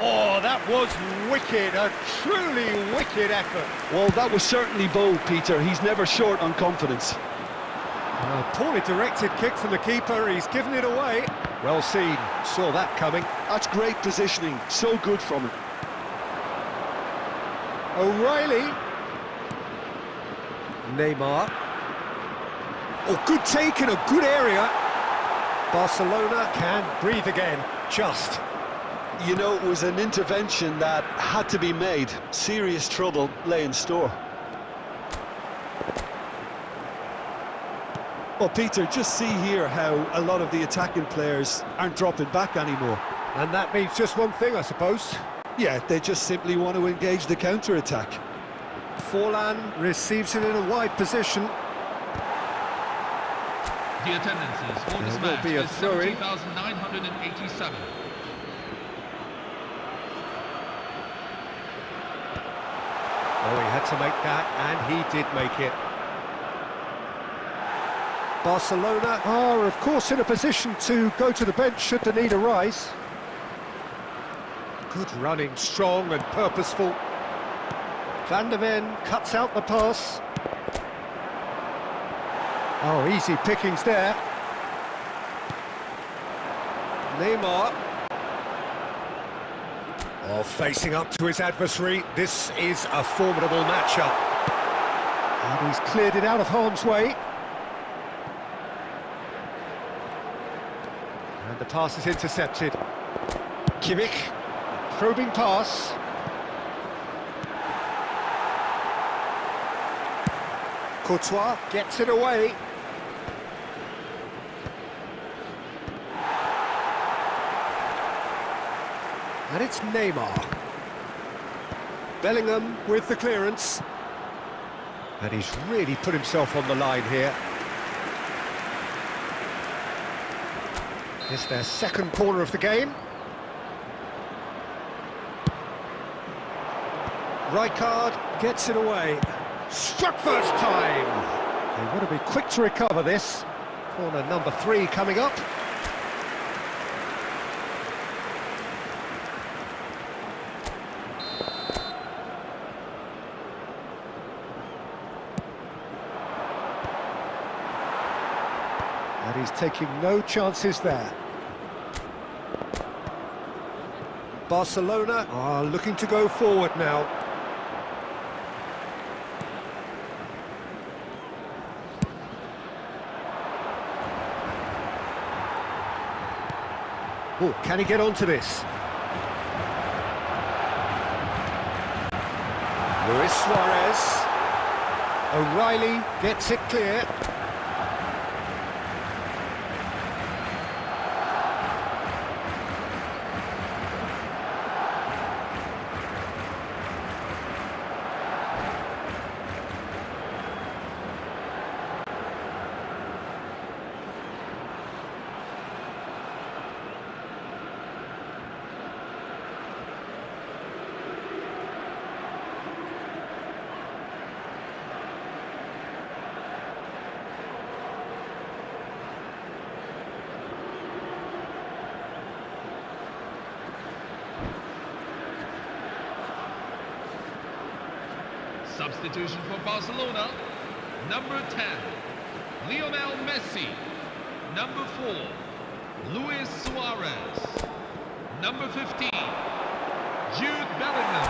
Oh, that was wicked, a truly wicked effort. Well, that was certainly bold, Peter. He's never short on confidence. Poorly directed kick from the keeper, he's given it away. Well seen, saw that coming. That's great positioning, so good from him. O'Reilly. Neymar. Oh, good take in a good area. Barcelona can breathe again, just. You know, it was an intervention that had to be made. Serious trouble lay in store. Well, Peter, just see here how a lot of the attacking players aren't dropping back anymore. And that means just one thing, I suppose. Yeah, they just simply want to engage the counter-attack. Forlan receives it in a wide position. The attendances for this There will match be a is throw-in. 17,987. Oh, he had to make that, and he did make it. Barcelona are, of course, in a position to go to the bench should the need arise. Good running, strong and purposeful. Van der Ven cuts out the pass. Oh, easy pickings there. Neymar. Oh, facing up to his adversary. This is a formidable matchup. And he's cleared it out of harm's way. And the pass is intercepted. Kimmich, probing pass. Courtois gets it away. And it's Neymar. Bellingham with the clearance. And he's really put himself on the line here. It's their second corner of the game. Rijkaard gets it away. Struck first time. They want to be quick to recover this. Corner number 3 coming up. And he's taking no chances there. Barcelona are looking to go forward now. Oh, can he get onto this? Luis Suarez. O'Reilly gets it clear. Substitution for Barcelona. Number 10, Lionel Messi. Number 4, Luis Suarez. Number 15, Jude Bellingham.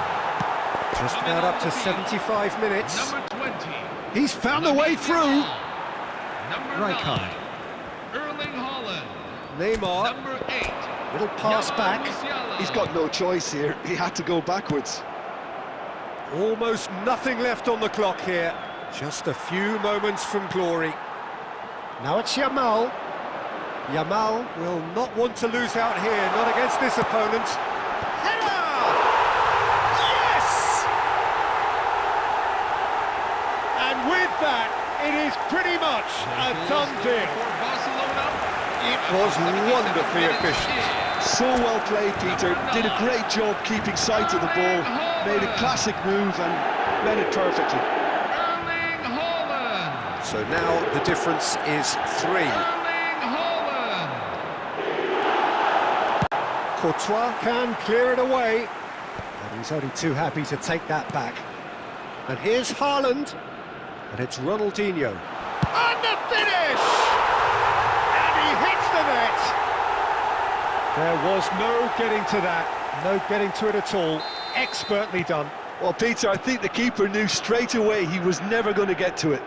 Just about up to 75 minutes. Number 20. He's found the way through. Number Rijkaard. 9, Erling Haaland. Neymar. Number 8, Little pass back. Musiala. He's got no choice here. He had to go backwards. Almost nothing left on the clock here. Just a few moments from glory. Now it's Yamal. Yamal will not want to lose out here, not against this opponent. Header! Yes! And with that, it is pretty much a done deal. For Barcelona. It was wonderfully efficient. So well played, Peter. Did a great job keeping sight of the ball. Made a classic move and made it perfectly. Erling Haaland. So now the difference is 3. Erling Haaland. Courtois can clear it away. And he's only too happy to take that back. And here's Haaland. And it's Ronaldinho. And the finish! And he hits the net! There was no getting to that, no getting to it at all. Expertly done. Well, Peter, I think the keeper knew straight away he was never going to get to it.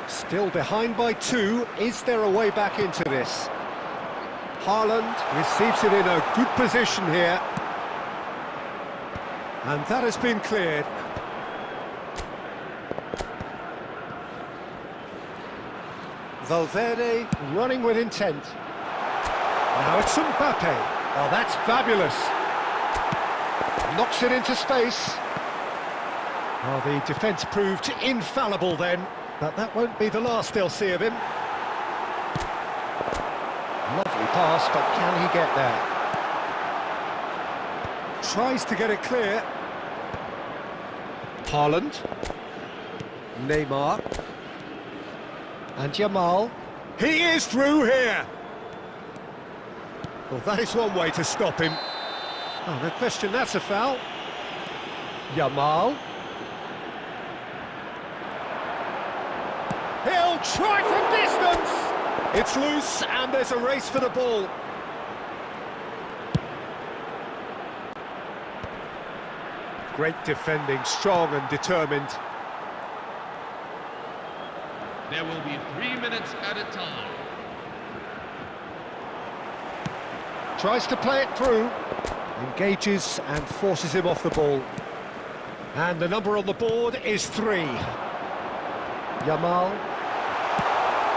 Still behind by 2. Is there a way back into this? Haaland receives it in a good position here. And that has been cleared. Valverde running with intent. Now it's Mbappe. Oh, that's fabulous. Knocks it into space. Well, the defence proved infallible then, but that won't be the last they'll see of him. Lovely pass, but can he get there? Tries to get it clear. Haaland. Neymar. And Yamal. He is through here! Well, that is one way to stop him. Oh, no question, that's a foul. Yamal. He'll try from distance! It's loose, and there's a race for the ball. Great defending, strong and determined. There will be 3 minutes at a time. Tries to play it through. Engages and forces him off the ball. And the number on the board is 3. Yamal.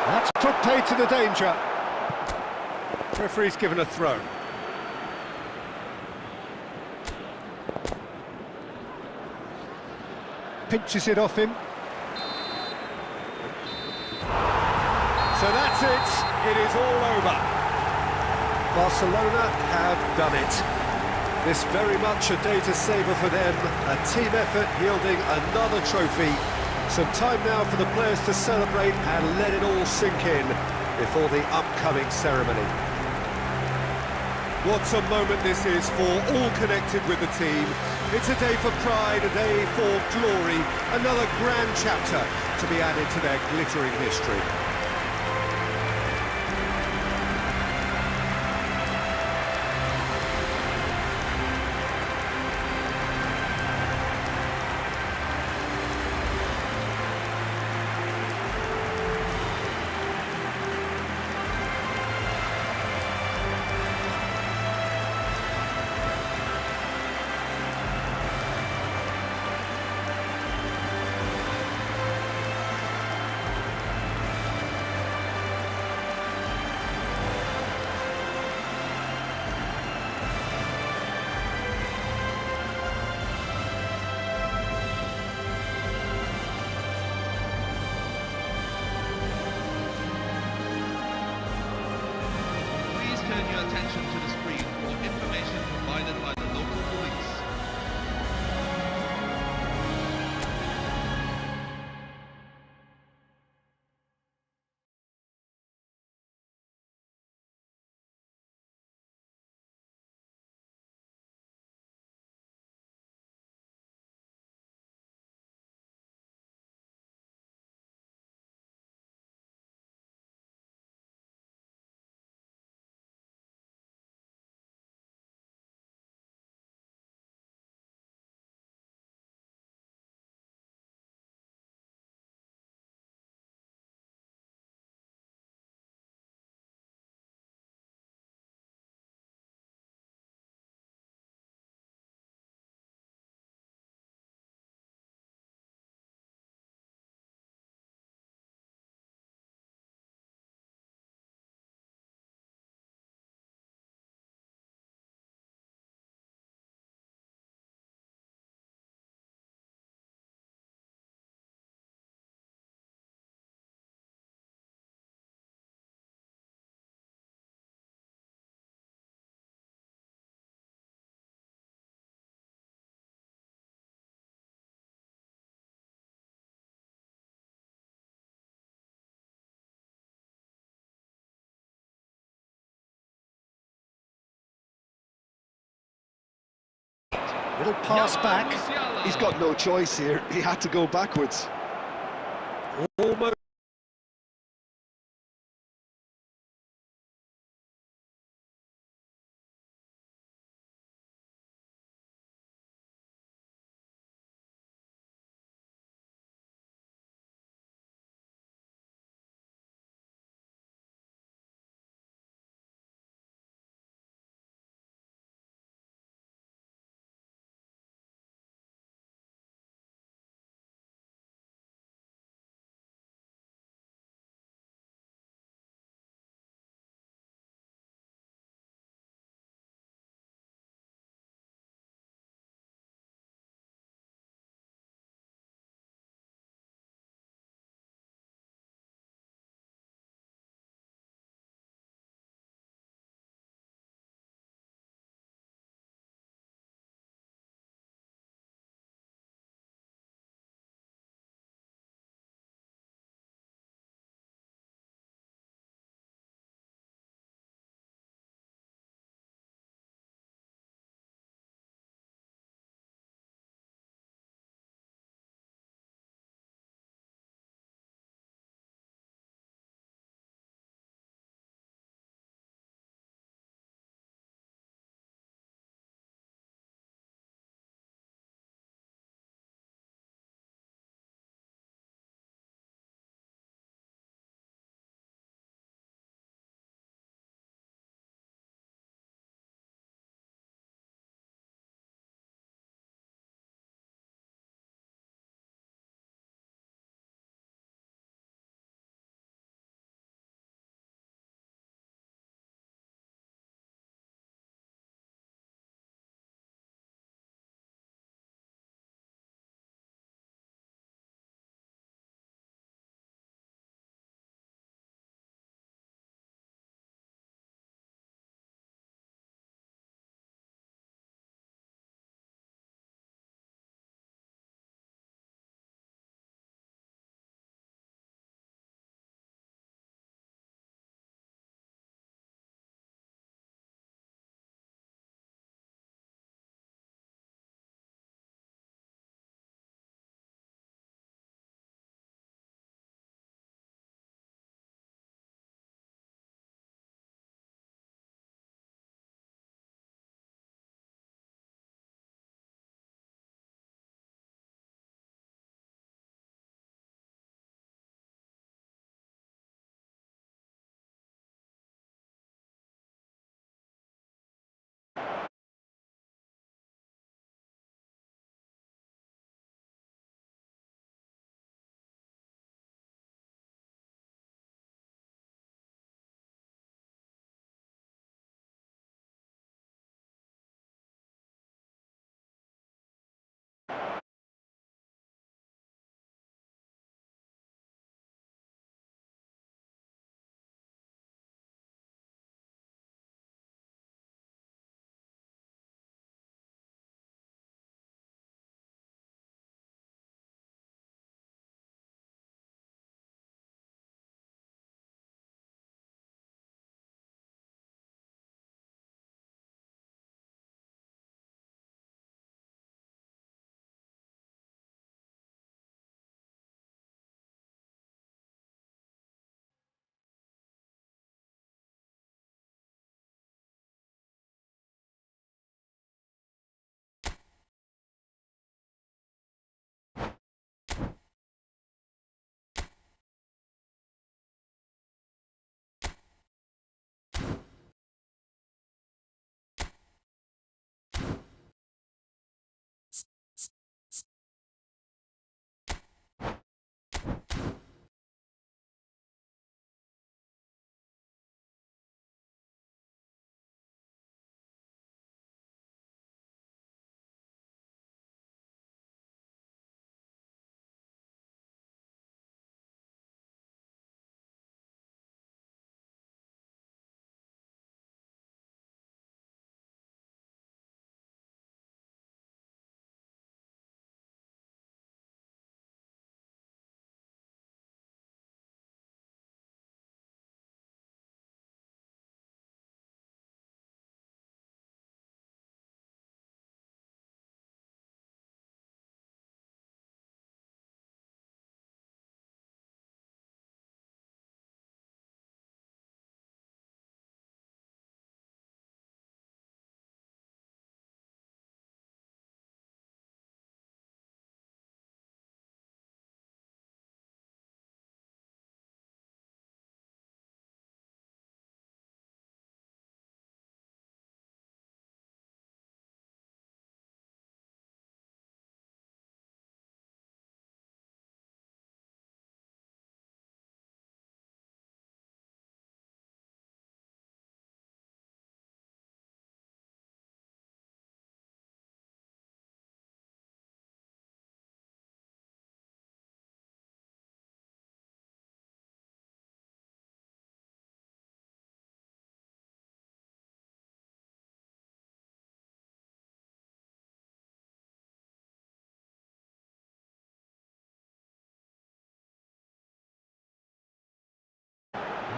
That's put paid to the danger. Referee's given a throw. Pinches it off him. So that's it. It is all over. Barcelona have done it. This very much a day to savour for them. A team effort yielding another trophy. Some time now for the players to celebrate and let it all sink in before the upcoming ceremony. What a moment this is for all connected with the team. It's a day for pride, a day for glory, another grand chapter to be added to their glittering history. Turn your attention to the screen for information provided by the local police. Little pass back. He's got no choice here. He had to go backwards. Almost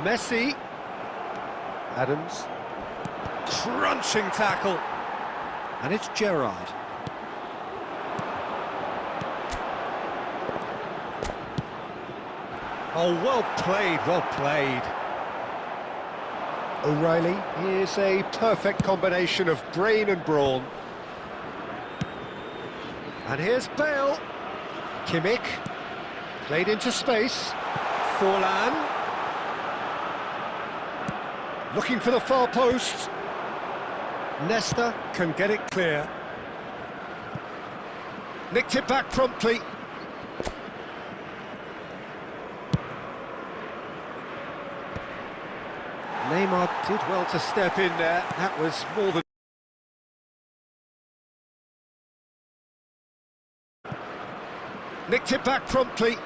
Messi. Adams. Crunching tackle. And it's Gerrard. Oh, well played, well played. O'Reilly is a perfect combination of brain and brawn. And here's Bale. Kimmich. Played into space. Forlan. Looking for the far post. Nesta can get it clear. Nicked it back promptly. Neymar did well to step in there. That was more than... Nicked it back promptly.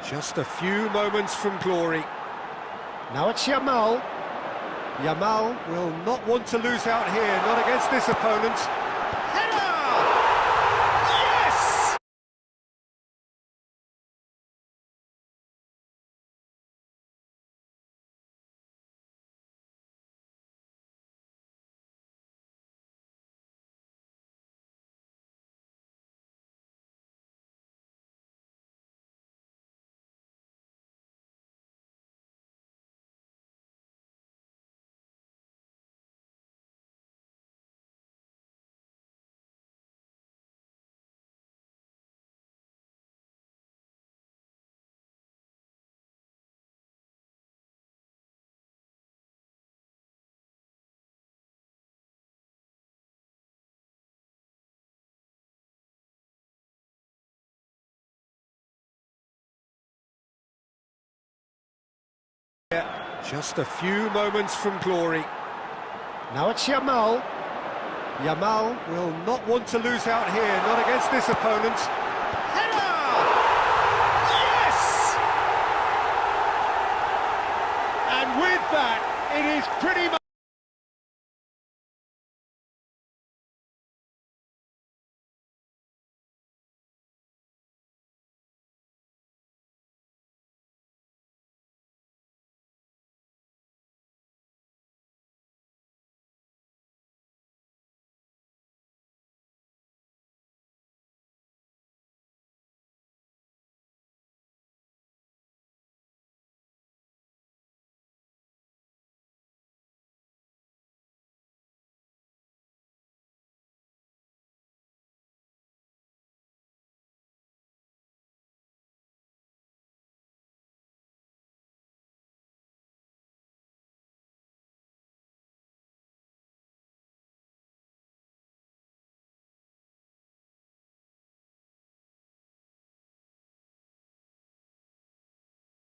Just a few moments from glory. Now it's Yamal. Yamal will not want to lose out here, not against this opponent. Header! Yes! Just a few moments from glory. Now it's Yamal. Yamal will not want to lose out here, not against this opponent. Header! Yes! And with that, it is pretty much...